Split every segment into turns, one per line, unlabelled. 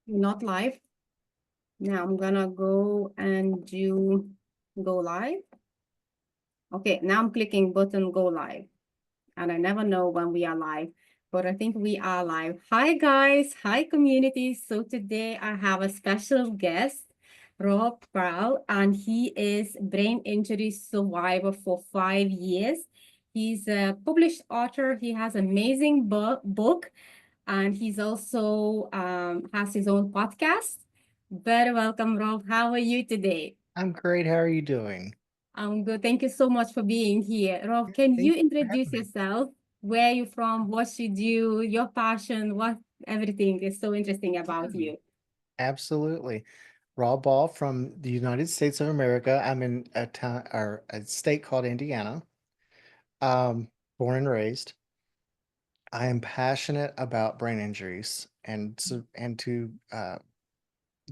Not live. Now I'm gonna go and do go live. Okay, now I'm clicking button go live. And I never know when we are live, but I think we are live. Hi guys, hi community. So today I have a special guest, Rob Baugh, and he is brain injury survivor for 5 years. He's a published author. He has amazing book, and he's also has his own podcast. Very welcome, Rob. How are you today?
I'm great. How are you doing?
I'm good. Thank you so much for being here. Rob, can
Thank
you
you for
introduce
having me.
yourself? Where you from? What you do? Your passion? What everything is so interesting about
Yeah,
you.
absolutely. Raw Ball from the United States of America. I'm in a town or a state called Indiana. Um, Born and raised. I am passionate about brain injuries and to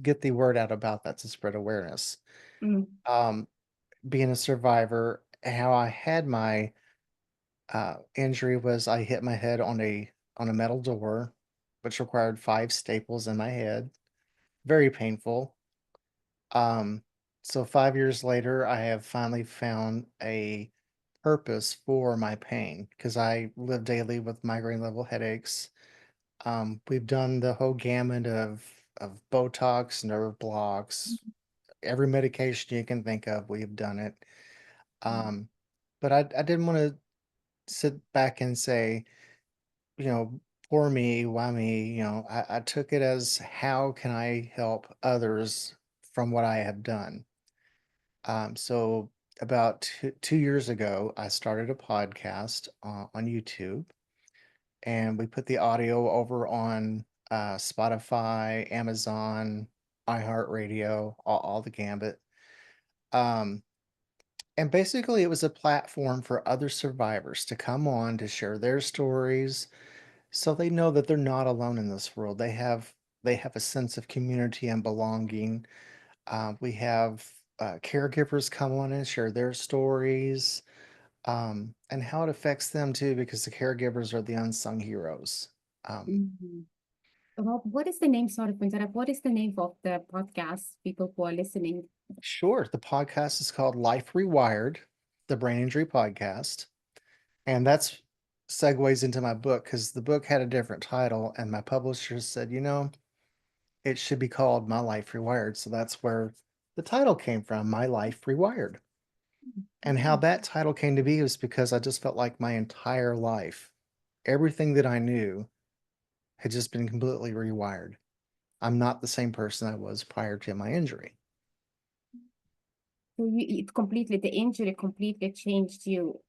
get the word out about that to spread awareness.
Mm,
Um, Being a survivor, how I had my injury was I hit my head on a metal door, which required 5 staples in my head. Very painful. Um, so 5 years later, I have finally found a purpose for my pain because I live daily with migraine level headaches. We've done the whole gamut of Botox, nerve blocks, every medication you can think of, we've done it. Um, but I didn't want to sit back and say, you know, poor me, why me? I took it as how can I help others from what I have done. So about 2 years ago, I started a podcast on YouTube, and we put the audio over on Spotify, Amazon, iHeartRadio, all the gambit. Um, and basically, it was a platform for other survivors to come on to share their stories, so they know that they're not alone in this world. They have a sense of community and belonging. We have caregivers come on and share their stories, and how it affects them too, because the caregivers are the unsung heroes. Um,
mhm. Rob, what is the name? Sorry to interrupt. What is the name of the podcast? People who are listening.
sure, the podcast is called Life Rewired, the Brain Injury Podcast, and that's segues into my book because the book had a different title, and my publisher said, it should be called My Life Rewired. So that's where the title came from, My Life Rewired. And how
Mm,
that title came to be was because I just felt like my entire life, everything that I knew had just been completely rewired. I'm not the same person I was prior to my injury.
So it completely, the injury completely changed you.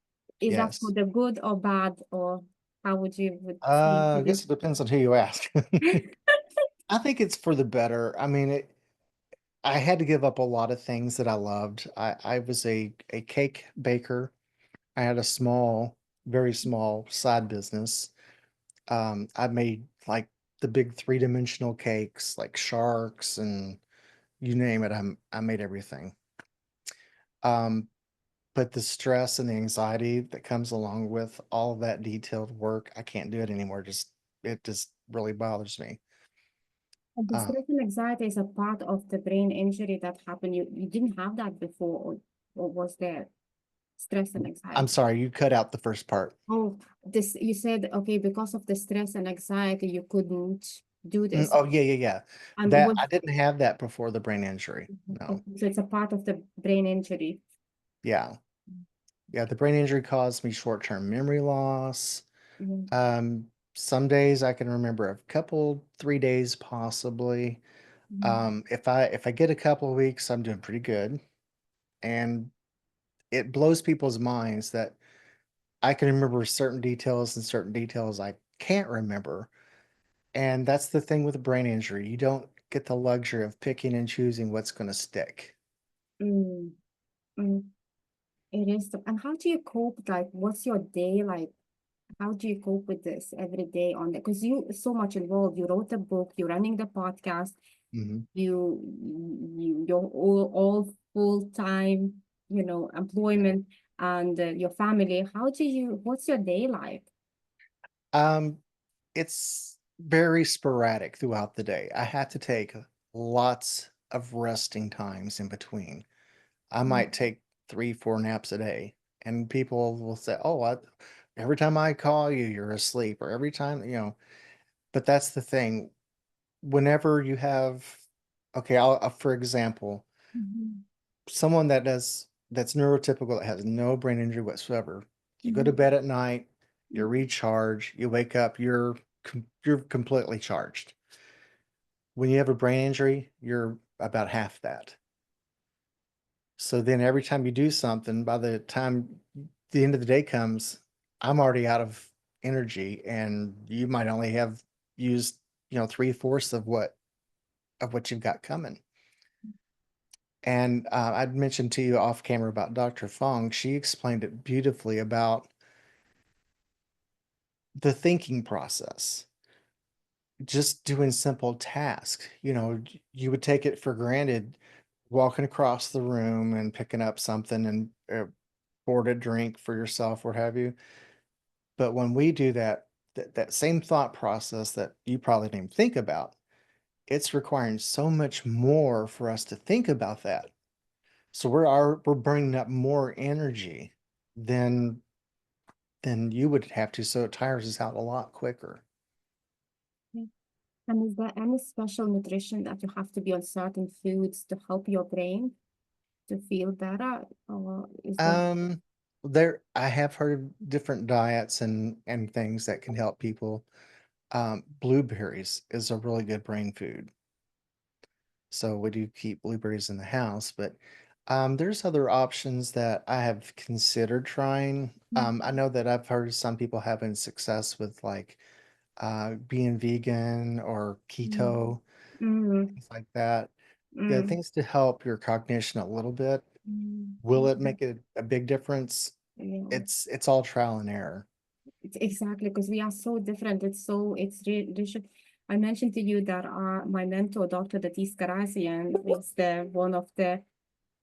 Is that for
Yes.
the good or bad, or how would you would say to
I
this?
guess it depends on who you ask. I think it's for the better. I mean, I had to give up a lot of things that I loved. I was a cake baker. I had a small, very small side business. I made like the big three-dimensional cakes, like sharks and you name it. I made everything. Um, but the stress and the anxiety that comes along with all of that detailed work, I can't do it anymore. It just really bothers me.
And the
Uh,
stress and anxiety is a part of the brain injury that happened. You didn't have that before, or was there stress and
I'm
anxiety?
sorry, you cut out the first part.
Oh, this you said okay, because of the stress and anxiety, you couldn't do this.
Oh, yeah, yeah, yeah.
And
That
was
I didn't have that before the brain injury. No.
okay, so it's a part of the brain injury.
Yeah. Yeah, the brain injury caused me short-term memory loss.
Mhm.
Some days I can remember a couple, 3 days possibly.
Mhm.
If I get a couple of weeks, I'm doing pretty good, and it blows people's minds that I can remember certain details and certain details I can't remember, and that's the thing with a brain injury. You don't get the luxury of picking and choosing what's gonna stick.
Mm, mm. It is. And how do you cope? Like, what's your day like? How do you cope with this every day on the? Because you so much involved. You wrote the book. You're running the podcast.
Mhm.
You're all full time. Employment and your family. How do you? What's your day like?
Um, it's very sporadic throughout the day. I had to take lots of resting times in between. I
Mm,
might take 3, 4 naps a day, and people will say, "Oh, every time I call you, you're asleep," or every time, but that's the thing. Whenever you have okay, for example,
mhm,
someone that's neurotypical, that has no brain injury whatsoever, you go to
mhm,
bed at night, you
mm,
recharge, you wake up, you're completely charged. When you have a brain injury, you're about half that. So then every time you do something, by the time the end of the day comes, I'm already out of energy, and you might only have used, 3/4 of what you've got coming. And, I'd mentioned to you off camera about Dr. Fong. She explained it beautifully about the thinking process, just doing simple tasks. You would take it for granted walking across the room and picking up something and poured a drink for yourself, what have you. But when we do that, that same thought process that you probably didn't even think about, it's requiring so much more for us to think about that. So we're bringing up more energy than than you would have to, so it tires us out a lot quicker.
yeah. And is there any special nutrition that you have to be on certain foods to help your brain to feel better? Or is there?
Um, there I have heard of different diets and things that can help people. Blueberries is a really good brain food. So we do keep blueberries in the house, but there's other options that I have considered trying. I know that I've heard some people having success with like being vegan or
Mm,
keto,
mm,
things like that. Yeah,
mm,
things to help your cognition a little bit.
mm.
Will it make a big difference?
Yeah,
It's all trial and error.
exactly, because we are so different. It's really, I mentioned to you that my mentor, Dr. Datis Karazian, is the one of the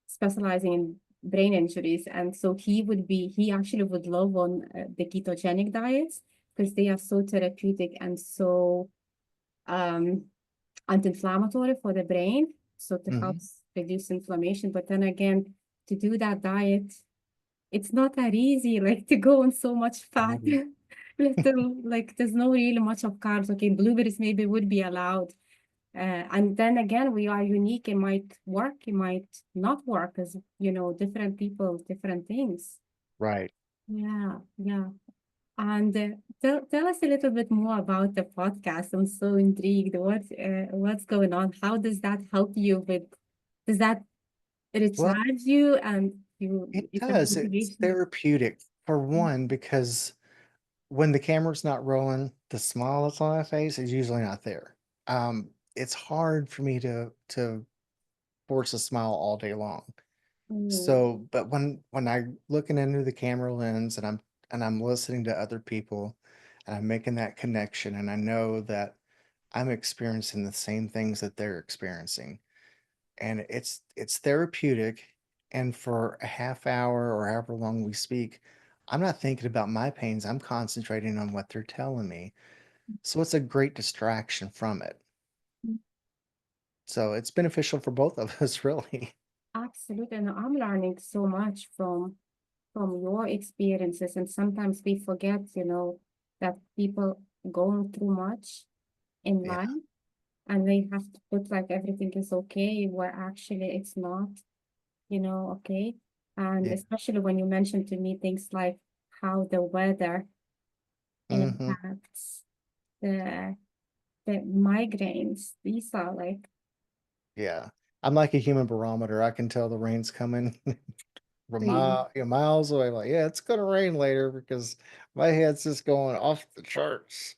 specializing in brain injuries. And so he actually would love on the ketogenic diets because they are so therapeutic and so um, anti-inflammatory for the brain. So to help
Mhm.
reduce inflammation. But then again, to do that diet, it's not that easy, like to go on so much fat.
Mhm.
Like there's no really much of carbs. Okay, blueberries maybe would be allowed. And then again, we are unique. It might work, it might not work, as different people, different things.
Right.
Yeah, yeah. And tell us a little bit more about the podcast. I'm so intrigued. What's going on? How does that help you with? Does that
Well,
recharge you and
it
you feel
does. It's
motivation?
therapeutic for one, because when the camera's not rolling, the smile that's on my face is usually not there. It's hard for me to force a smile all day long.
Mm,
So, but when I'm looking into the camera lens and I'm listening to other people and I'm making that connection and I know that I'm experiencing the same things that they're experiencing, and it's therapeutic. And for a half hour or however long we speak, I'm not thinking about my pains. I'm concentrating on what they're telling me. So it's a great distraction from it. So it's beneficial for both of us, really.
absolutely. And I'm learning so much from your experiences. And sometimes we forget, that people going through much in
Yeah.
life and they have to put like everything is okay, where actually it's not, okay. And
Yeah.
especially when you mentioned to me things like how the weather
Hmm.
impacts the the migraines. These are like
Yeah. I'm like a human barometer. I can tell the rain's coming from
the
miles away. Like, yeah, it's gonna rain later because my head's just going off the charts.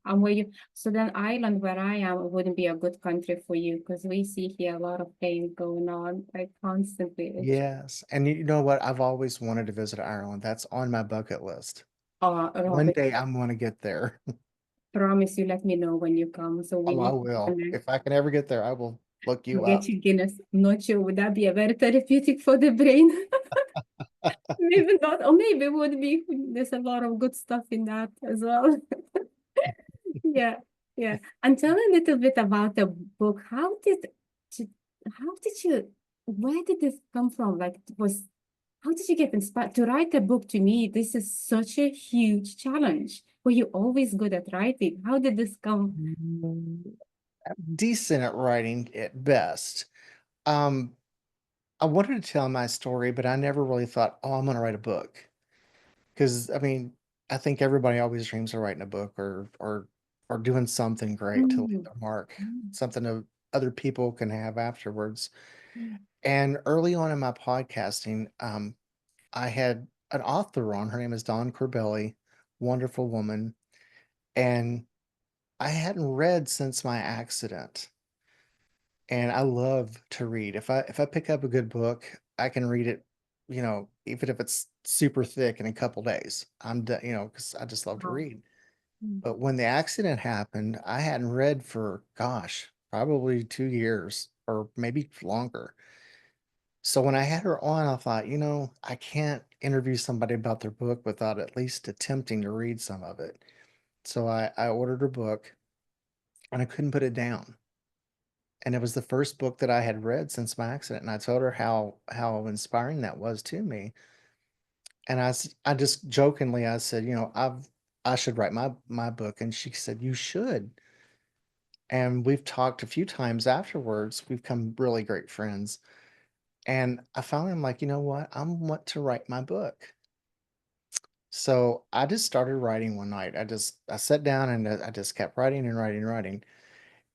and where you so then Ireland where I am wouldn't be a good country for you because we see here a lot of pain going on like constantly. It's
Yes. And you know what? I've always wanted to visit Ireland. That's on my bucket list. One
Robert,
day I'm gonna get there.
promise you let me know when you come so we
Oh, I
need to
will.
connect.
If I can ever get there, I will look
I'll
you
get
up.
you Guinness. I'm not sure would that be a very therapeutic for the brain? Maybe not, or maybe it would be. There's a lot of good stuff in that as well. Yeah, yeah. And tell a little bit about the book. You- how did you, where did this come from? Like, how did you get inspired to write a book? To me, this is such a huge challenge. Were you always good at writing? How did this come?
Mm, Decent at writing at best. Um, I wanted to tell my story, but I never really thought, oh, I'm going to write a book. Because I mean, I think everybody always dreams of writing a book or doing something great to leave
Mm,
their mark,
mm,
something that other people can have afterwards.
mm,
And early on in my podcasting, I had an author on. Her name is Dawn Corbelli, wonderful woman, and I hadn't read since my accident. And I love to read. If I pick up a good book, I can read it, even if it's super thick in a couple days. I'm done, because I just love to
wow.
read.
Mm,
But when the accident happened, I hadn't read for, gosh, probably 2 years or maybe longer. So when I had her on, I thought, I can't interview somebody about their book without at least attempting to read some of it. So I ordered her book and I couldn't put it down. And it was the first book that I had read since my accident, and I told her how inspiring that was to me. And I just jokingly I said, I should write my book, and she said, "You should." And we've talked a few times afterwards. We've become really great friends. And I finally am like, you know what? I want to write my book. So I just started writing one night. I sat down and I just kept writing and writing and writing.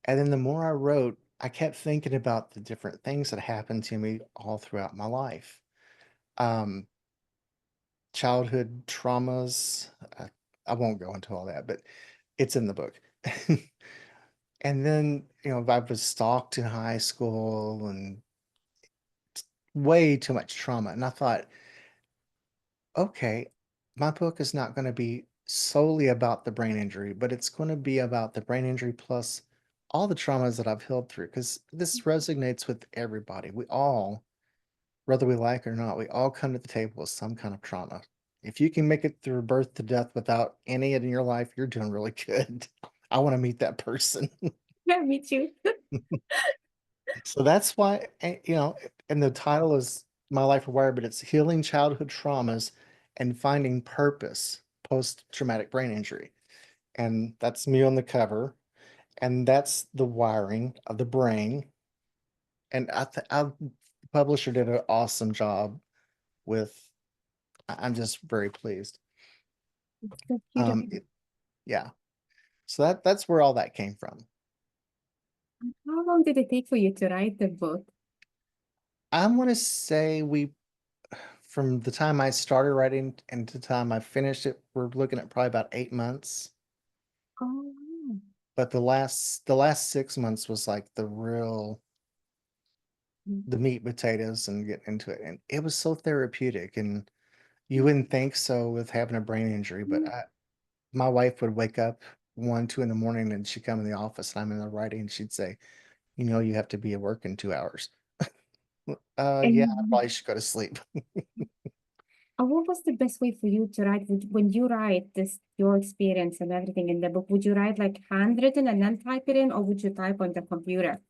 And then the more I wrote, I kept thinking about the different things that happened to me all throughout my life. Um, Childhood traumas. I won't go into all that, but it's in the book. And then, I was stalked in high school and way too much trauma. And I thought, okay, my book is not going to be solely about the brain injury, but it's going to be about the brain injury plus all the traumas that I've healed through because this resonates with everybody. We all, whether we like it or not, we all come to the table with some kind of trauma. If you can make it through birth to death without any in your life, you're doing really good. I want to meet that person.
yeah, me too.
So that's why, and the title is My Life Rewired, but it's Healing Childhood Traumas and Finding Purpose Post Traumatic Brain Injury. And that's me on the cover. And that's the wiring of the brain. And the publisher did an awesome job with, I'm just very pleased.
So
Um,
beautiful.
it, yeah. So that's where all that came from.
How long did it take for you to write the book?
I want to say from the time I started writing and to the time I finished it, we're looking at probably about 8 months.
Oh,
But the last 6 months was like
wow.
the meat and potatoes and getting into it. And it was so therapeutic. And you wouldn't think so with having a brain injury, but my wife would wake up 1, 2 in the morning and she'd come in the office and I'm in there writing and she'd say, you have to be at work in 2 hours. Yeah, I
And
probably should go to sleep.
what was the best way for you to write? When you write this, your experience and everything in the book, would you write like handwritten and then type it in, or would you type on the computer?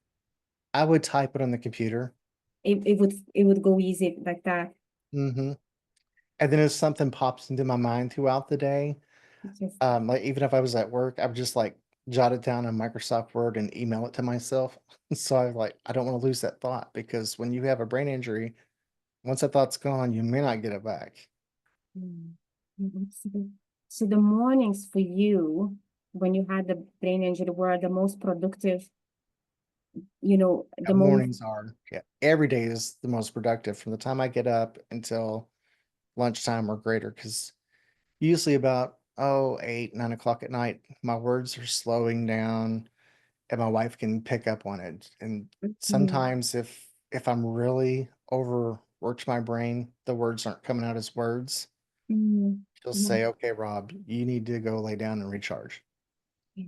I would type it on the computer.
It would go easy like that.
hmm And then if something pops into my mind throughout the day,
It's just
like even if I was at work, I would just like jot it down in Microsoft Word and email it to myself. So I don't want to lose that thought because when you have a brain injury, once that thought's gone, you may not get it back.
mm, absolutely. So the mornings for you, when you had the brain injury, were the most productive, the most.
Mornings are, yeah, every day is the most productive from the time I get up until lunchtime or greater. Because usually about 8, 9 o'clock at night, my words are slowing down and my wife can pick up on it. And
Mm,
sometimes if I'm really overworked my brain, the words aren't coming out as words.
mm,
She'll
mm,
say, "Okay, Rob, you need to go lay down and recharge."
yeah.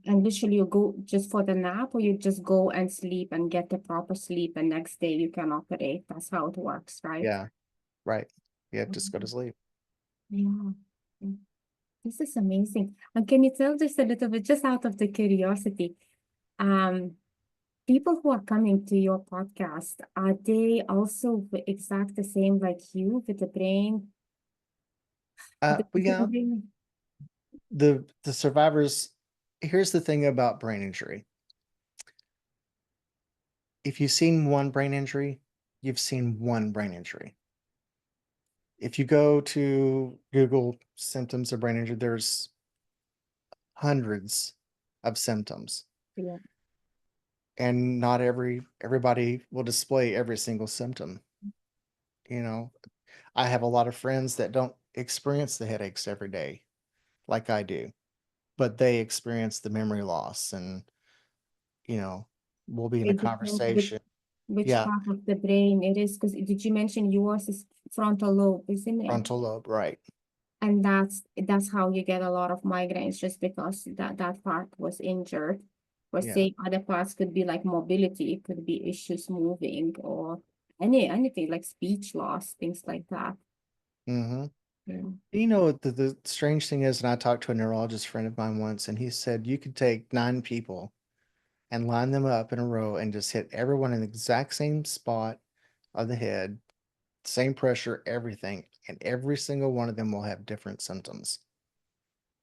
And usually you go just for the nap, or you just go and sleep and get the proper sleep, and next day you can operate. That's how it works, right?
Yeah, right. Yeah, just go to
Mhm.
sleep.
Yeah. Mm. This is amazing. And can you tell just a little bit, just out of the curiosity, um, people who are coming to your podcast, are they also exact the same like you with the brain, with the
But
physical
yeah,
brain?
the survivors, here's the thing about brain injury. If you've seen one brain injury, you've seen one brain injury. If you go to Google symptoms of brain injury, there's hundreds of symptoms,
Yeah,
and not everybody will display every single symptom. You know, I have a lot of friends that don't experience the headaches every day like I do, but they experience the memory loss, and you know, we'll be in a
it depends
conversation.
which
Yeah,
part of the brain it is. Because did you mention yours is frontal lobe, isn't it?
frontal lobe, right?
And that's how you get a lot of migraines, just because that part was injured. Or
Yeah.
say other parts could be like mobility, it could be issues moving, or anything like speech loss, things like that.
Mm-hmm.
Yeah.
You know, the strange thing is, and I talked to a neurologist friend of mine once, and he said you could take 9 people and line them up in a row and just hit everyone in the exact same spot of the head, same pressure, everything, and every single one of them will have different symptoms.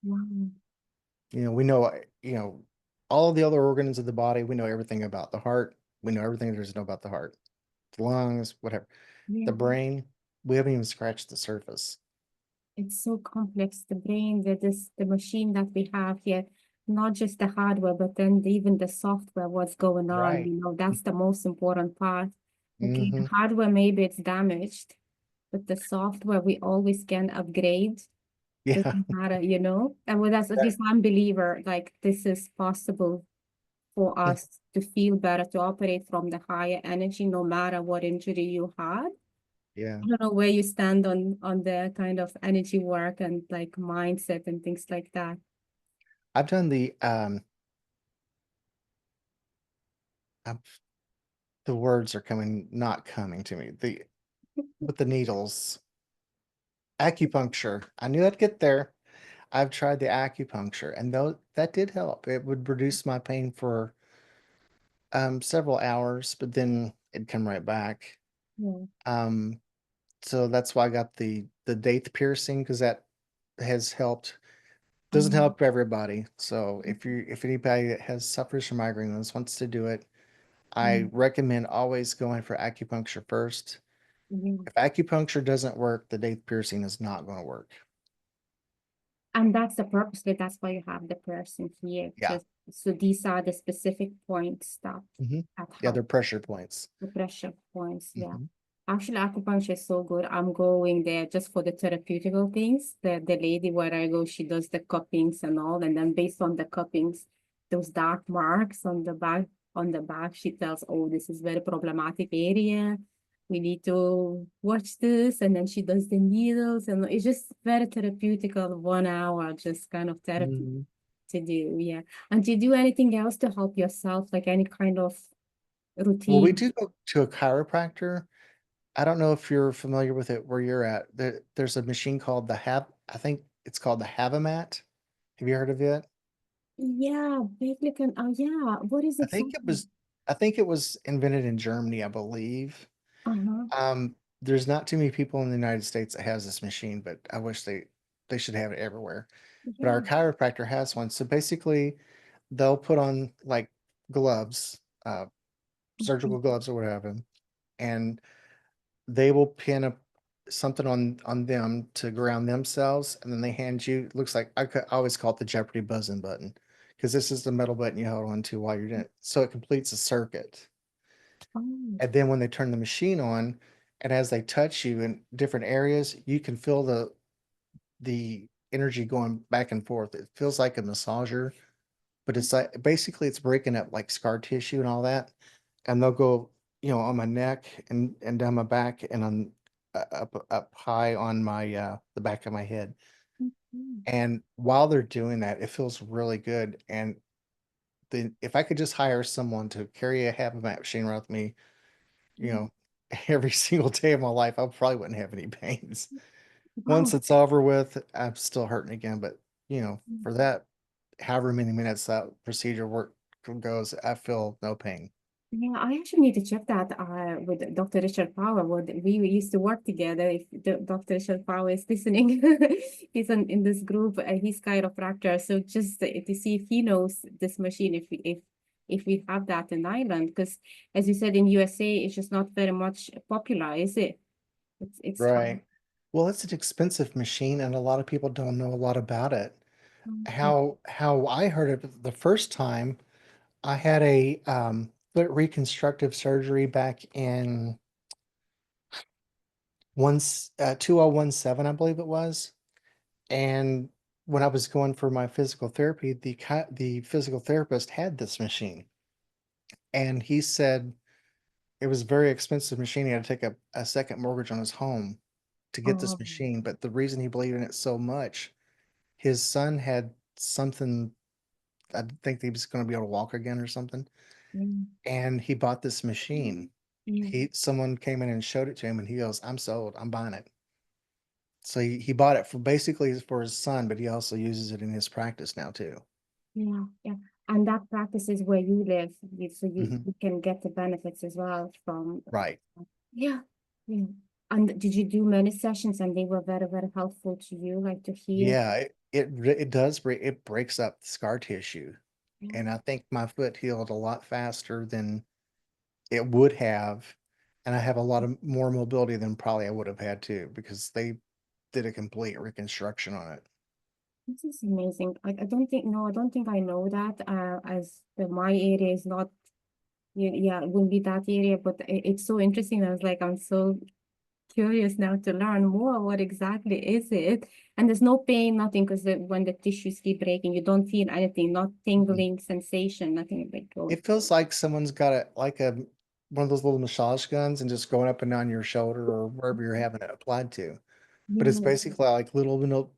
Wow.
We know, all the other organs of the body, we know everything about the heart, we know everything there is to know about the heart, the lungs, whatever. The
Yeah.
brain, we haven't even scratched the surface.
It's so complex, the brain, the machine that we have here, not just the hardware, but then even the software, what's going on,
Right.
that's the most important part. Okay, the
Mm-hmm.
hardware, maybe it's damaged, but the software we always can upgrade.
Yeah.
Doesn't matter, And with us, at
That,
least I'm believer, like this is possible for us to feel better, to operate from the higher energy, no matter what injury you had.
yeah.
I don't know where you stand on the kind of energy work and like mindset and things like that.
I've done um, the words are coming, not coming to me. With the needles, acupuncture. I knew I'd get there. I've tried the acupuncture, and though that did help, it would reduce my pain for several hours, but then it'd come right back.
Yeah.
Um, so that's why I got the daith piercing, because that has helped. Doesn't
Um,
help everybody. So if anybody that has suffers from migraines wants to do it, I
mm,
recommend always going for acupuncture first.
yeah.
If acupuncture doesn't work, the daith piercing is not going to work.
And that's the purpose, that's why you have the person here.
Yeah.
Just so these are the specific points
Hmm.
that
Yeah,
help.
they're pressure points.
The pressure points, yeah.
Hmm.
Actually, acupuncture is so good. I'm going there just for the therapeutical things. The lady where I go, she does the cuppings and all, and then based on the cuppings, those dark marks on the back, she tells, "Oh, this is very problematic area. We need to watch this." And then she does the needles, and it's just very therapeutical. 1 hour, just kind of therapy
Hmm.
to do. Yeah. And do you do anything else to help yourself, like any kind of
Well, we
routine?
do go to a chiropractor. I don't know if you're familiar with it where you're at. There's a machine called I think it's called the Havamat. Have you heard of it?
Yeah, Bacon. Oh, yeah. What is
I think it
exactly?
was I think it was invented in Germany, I believe.
Uh-huh.
There's not too many people in the United States that has this machine, but I wish they should have it everywhere. But our
Yeah.
chiropractor has one. So basically, they'll put on like gloves,
Mhm.
surgical gloves or whatever, and they will pin something on them to ground themselves, and then they hand you. Looks like I always call it the Jeopardy buzzing button, because this is the metal button you hold on to while you're doing it, so it completes a circuit.
Oh,
And then when they turn the machine on, and as they touch you in different areas, you can feel the energy going back and forth. It feels like a massager, but it's like basically it's breaking up like scar tissue and all that. And they'll go, on my neck and down my back and on up high on my the back of my head.
mhm.
And while they're doing that, it feels really good. And then if I could just hire someone to carry a half of my machine around with me, you
Yeah.
know, every single day of my life, I probably wouldn't have any pains.
Wow.
Once it's over with, I'm still hurting again, but for that, however many minutes that procedure work goes, I feel no pain.
Yeah, I actually need to check that with Dr. Richard Power. We used to work together. If Dr. Richard Power is listening, he's in this group. He's chiropractor. So just to see if he knows this machine, if we have that in Ireland, because as you said in USA, it's just not very much popular, is it? It's hard.
Right. Well, it's an expensive machine, and a lot of people don't know a lot about it.
Okay.
How I heard of it the first time, I had a foot reconstructive surgery back in 2017, I believe it was. And when I was going for my physical therapy, the physical therapist had this machine, and he said it was a very expensive machine. He had to take a second mortgage on his home to get this
Oh,
machine. But the reason he believed in it so much, his son had something. I think he was going to be able to walk again or something,
yeah,
and he bought this machine.
yeah.
Someone came in and showed it to him, and he goes, "I'm sold. I'm buying it." So he bought it for basically for his son, but he also uses it in his practice now too.
Yeah, yeah. And that practice is where you live, so
Hmm.
you can get the benefits as well from.
Right.
Yeah, yeah. And did you do many sessions and they were very, very helpful to you, like to heal?
Yeah, it does it breaks up scar tissue,
Yeah.
and I think my foot healed a lot faster than it would have, and I have a lot of more mobility than probably I would have had to because they did a complete reconstruction on it.
This is amazing. I don't think, no, I don't think I know that, as my area is not, yeah, yeah, it wouldn't be that area, but it's so interesting. I was like, I'm so curious now to learn more. What exactly is it? And there's no pain, nothing, because when the tissues keep breaking, you don't feel anything, not
Mhm.
tingling sensation, nothing like going.
It feels like someone's got a one of those little massage guns and just going up and down your shoulder or wherever you're having it applied to. But it's
Yeah,
basically like little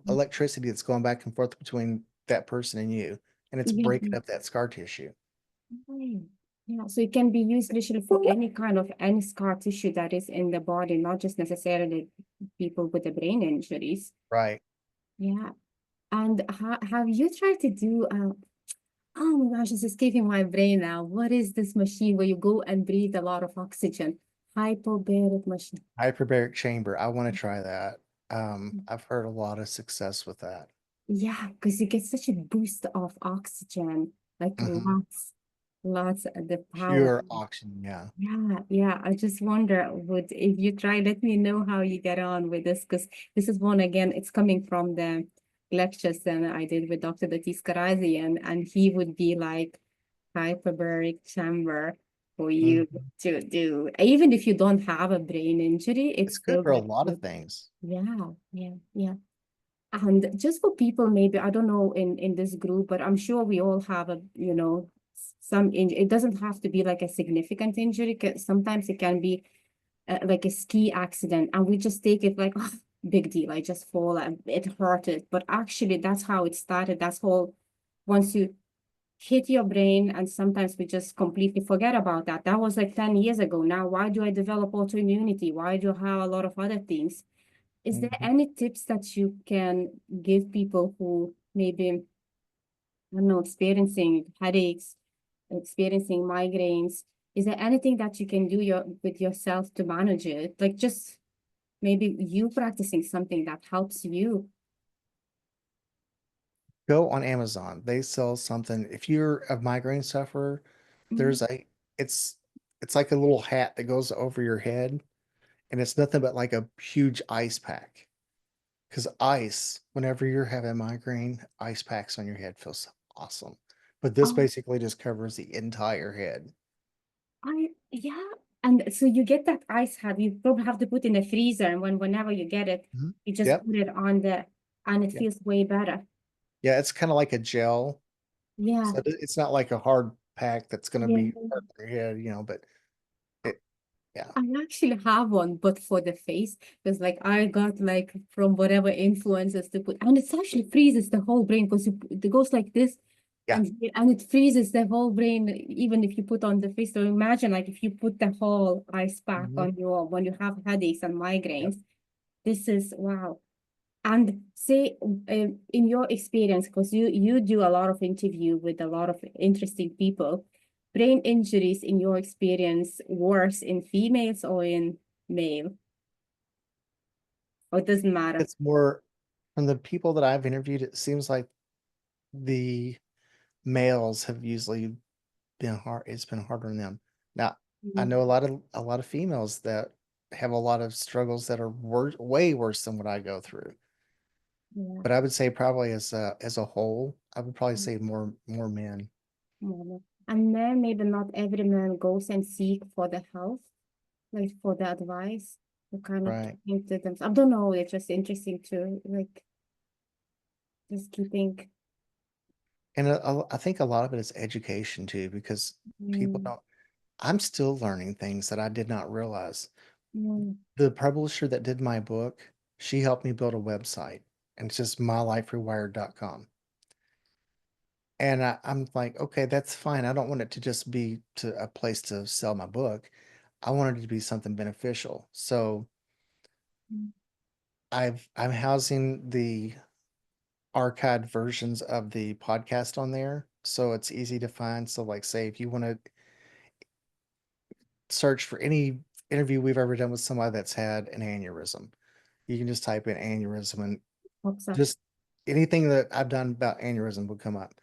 electricity that's going back and forth between that person and you, and it's
yeah,
breaking up that scar tissue.
yeah. Yeah, so it can be used literally for any kind of any scar tissue that is in the body, not just necessarily people with the brain injuries.
Right.
Yeah. And have you tried to do oh my gosh, it's escaping my brain now. What is this machine where you go and breathe a lot of oxygen? Hyperbaric machine.
Hyperbaric chamber. I want to try that. I've heard a lot of success with that.
Yeah, because you get such a boost of oxygen, like
Hmm.
lots of the power.
Pure oxygen. Yeah.
Yeah, yeah. I just wonder, would if you try, let me know how you get on with this, because this is one again, it's coming from the lectures that I did with Dr. Datis Karazi, and he would be like hyperbaric chamber for you
Hmm.
to do. Even if you don't have a brain injury, it's
It's good
still
for a
very
lot of
good.
things.
Yeah, yeah, yeah. And just for people, maybe, I don't know in this group, but I'm sure we all have some injury. It doesn't have to be like a significant injury. Sometimes it can be like a ski accident, and we just take it like, oh, big deal. I just fall and it hurted. But actually, that's how it started. That's whole, once you hit your brain, and sometimes we just completely forget about that. That was like 10 years ago. Now, why do I develop autoimmunity? Why do I have a lot of other things? Is there
Mhm.
any tips that you can give people who maybe, I don't know, experiencing headaches, experiencing migraines? Is there anything that you can do with yourself to manage it? Like just maybe you practicing something that helps you.
Go on Amazon. They sell something. If you're a migraine sufferer,
Mhm.
there's a it's it's like a little hat that goes over your head, and it's nothing but like a huge ice pack. Because ice, whenever you're having migraine, ice packs on your head feels awesome. But this
Oh,
basically just covers the entire head.
yeah. And so you get that ice hat, you probably have to put in the freezer, and whenever you get it,
Mhm.
you just
Yep.
put it on and it
Yep.
feels way better.
Yeah, it's kind of like a gel.
Yeah.
So it's not like a hard pack that's going to
Yeah.
be hard for your head, but it, yeah.
I actually have one, but for the face, because like I got like from whatever influencers to put, and it actually freezes the whole brain because it goes like this,
Yeah.
and it freezes the whole brain even if you put on the face. So imagine like if you put the whole ice pack
Mhm.
on your when you have headaches and
Yep.
migraines, this is wow. And say, in your experience, because you do a lot of interview with a lot of interesting people, brain injuries in your experience worse in females or in male, or it doesn't matter?
It's more from the people that I've interviewed, it seems like the males have usually been hard. It's been harder on them. Now, I
Mhm.
know a lot of females that have a lot of struggles that are way worse than what I go through.
Yeah.
But I would say probably as a whole, I would probably say more men.
Yeah. And then maybe not every man goes and seek for the help, like for the advice. You kind of
Right.
talking to them. I don't know. It's just interesting to like just keeping.
And I think a lot of it is education too, because people
Mm,
don't. I'm still learning things that I did not realize.
mm,
The publisher that did my book, she helped me build a website, and it's just myliferewired.com. And I'm like, okay, that's fine. I don't want it to just be to a place to sell my book. I wanted it to be something beneficial. So
mm.
I'm housing the archived versions of the podcast on there, so it's easy to find. So, like, say if you want to search for any interview we've ever done with somebody that's had an aneurysm, you can just type in aneurysm and
Hope so.
just anything that I've done about aneurysm will come up.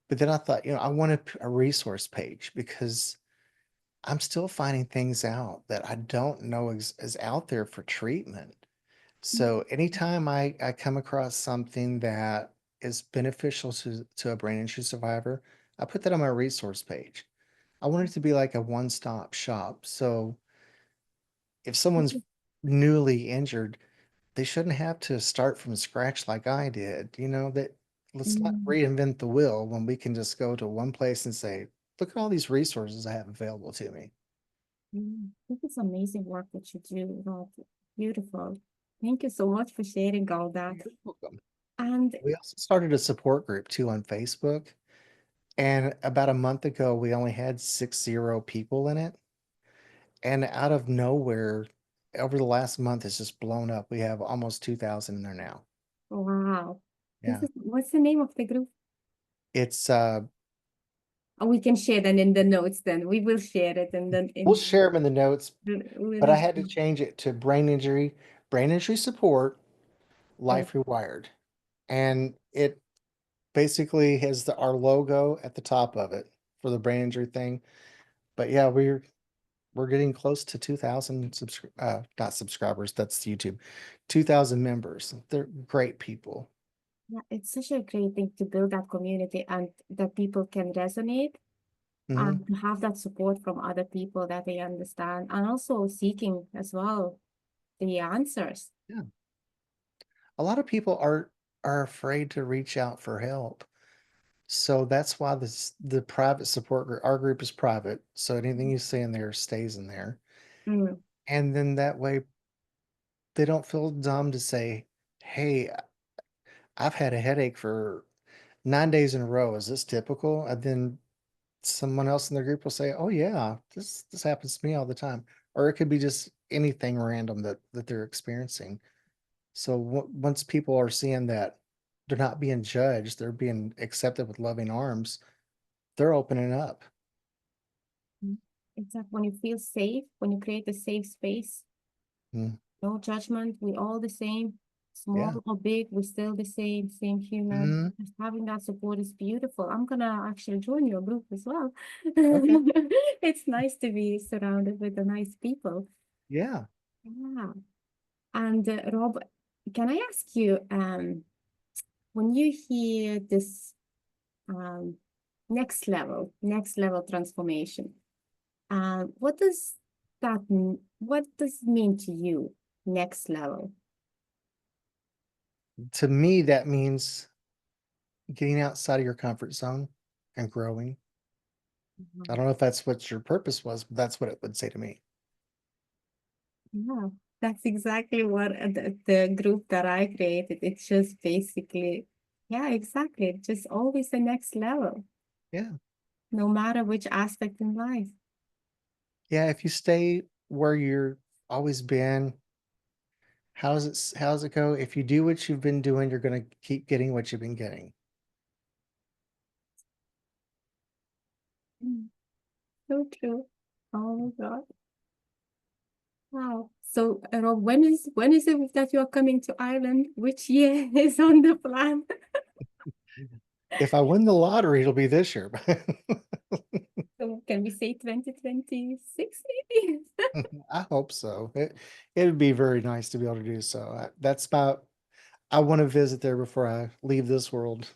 But then I thought, I wanted a resource page because I'm still finding things out that I don't know is out there for treatment. So anytime I come across something that is beneficial to a brain injury survivor, I put that on my resource page. I want it to be like a one-stop shop. So if someone's newly injured, they shouldn't have to start from scratch like I did. That let's not
Mm,
reinvent the wheel when we can just go to one place and say, look at all these resources I have available to me.
This is amazing work that you do, Rob. Beautiful. Thank you so much for sharing all that.
You're welcome.
And
We also started a support group too on Facebook. And about a month ago, we only had 60 people in it. And out of nowhere, over the last month, it's just blown up. We have almost 2,000 in there now.
wow, this
Yeah.
is what's the name of the group?
It's
Oh, we can share that in the notes then. We will share it and then
we'll
in
share them in the notes, but I
we'll
had to change it to brain injury support,
okay.
Life Rewired. And it basically has our logo at the top of it for the brain injury thing. But yeah, we're getting close to 2,000 not subscribers, that's YouTube. 2,000 members. They're great people.
Yeah, it's such a great thing to build that community and that people can resonate
Hmm.
and to have that support from other people that they understand and also seeking as well the answers.
Yeah. A lot of people are afraid to reach out for help. So that's why the private support group, our group is private. So anything you say in there stays in there.
Mm,
And then that way they don't feel dumb to say, "Hey, I've had a headache for 9 days in a row. Is this typical?" And then someone else in the group will say, "Oh yeah, this happens to me all the time." Or it could be just anything random that they're experiencing. So once people are seeing that they're not being judged, they're being accepted with loving arms, they're opening up.
mm. Exactly. When you feel safe, when you create a safe space,
Mm,
no judgment, we all the same,
yeah.
small or big, we're still the same human.
Mm,
Just having that support is beautiful. I'm gonna actually join your group as well.
okay.
It's nice to be surrounded with the nice people.
Yeah.
Yeah. And Rob, can I ask you, when you hear this um, next level transformation, what does it mean to you, next level?
To me, that means getting outside of your comfort zone and growing. I don't know if that's what your purpose was, but that's what it would say to me.
Yeah, that's exactly what the group that I created. It's just basically, yeah, exactly. It's just always the next level,
Yeah.
no matter which aspect in life.
Yeah. If you stay where you're always been, How's it go? If you do what you've been doing, you're gonna keep getting what you've been getting.
Mm, so true. Oh my God. Wow. So, Rob, when is it that you are coming to Ireland? Which year is on the plan?
If I win the lottery, it'll be this year.
So can we say 2026 maybe?
I hope so. It would be very nice to be able to do so. That's about I want to visit there before I leave this world.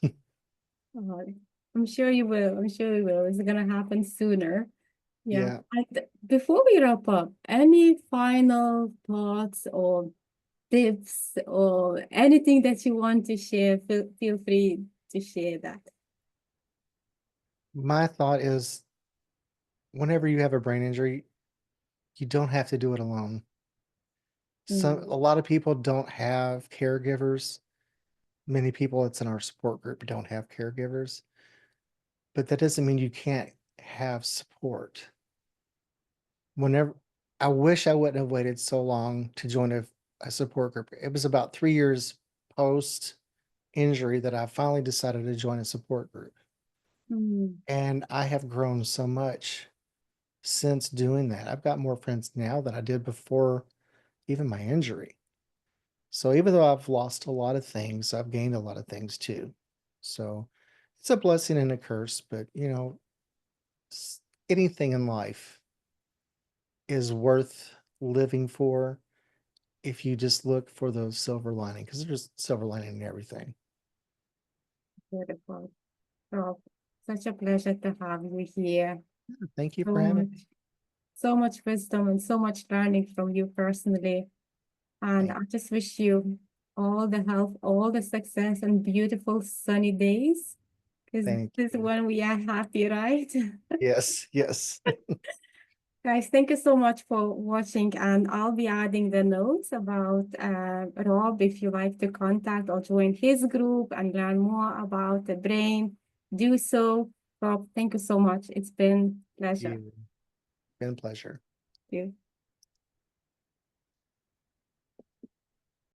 Oh, I'm sure you will. I'm sure you will. It's gonna happen sooner. Yeah.
Yeah.
And before we wrap up, any final thoughts or tips or anything that you want to share? Feel free to share that.
My thought is whenever you have a brain injury, you don't have to do it alone. A
Mm,
lot of people don't have caregivers. Many people that's in our support group don't have caregivers, but that doesn't mean you can't have support. Whenever I wish I wouldn't have waited so long to join a support group. It was about 3 years post injury that I finally decided to join a support group.
mm,
And I have grown so much since doing that. I've got more friends now than I did before even my injury. So even though I've lost a lot of things, I've gained a lot of things too. So it's a blessing and a curse, but anything in life is worth living for if you just look for those silver lining, because there's silver lining in everything.
beautiful. Rob, such a pleasure to have you here.
Thank you for
So
having
much,
me.
so much wisdom and so much learning from you personally. And
Thank,
I just wish you all the health, all the success, and beautiful sunny days. Because
thank
this is
you.
when we are happy, right?
Yes, yes.
Guys, thank you so much for watching, and I'll be adding the notes about Rob if you like to contact or join his group and learn more about the brain. Do so. Rob, thank you so much. It's been a pleasure.
You. Been a pleasure.
Thank you.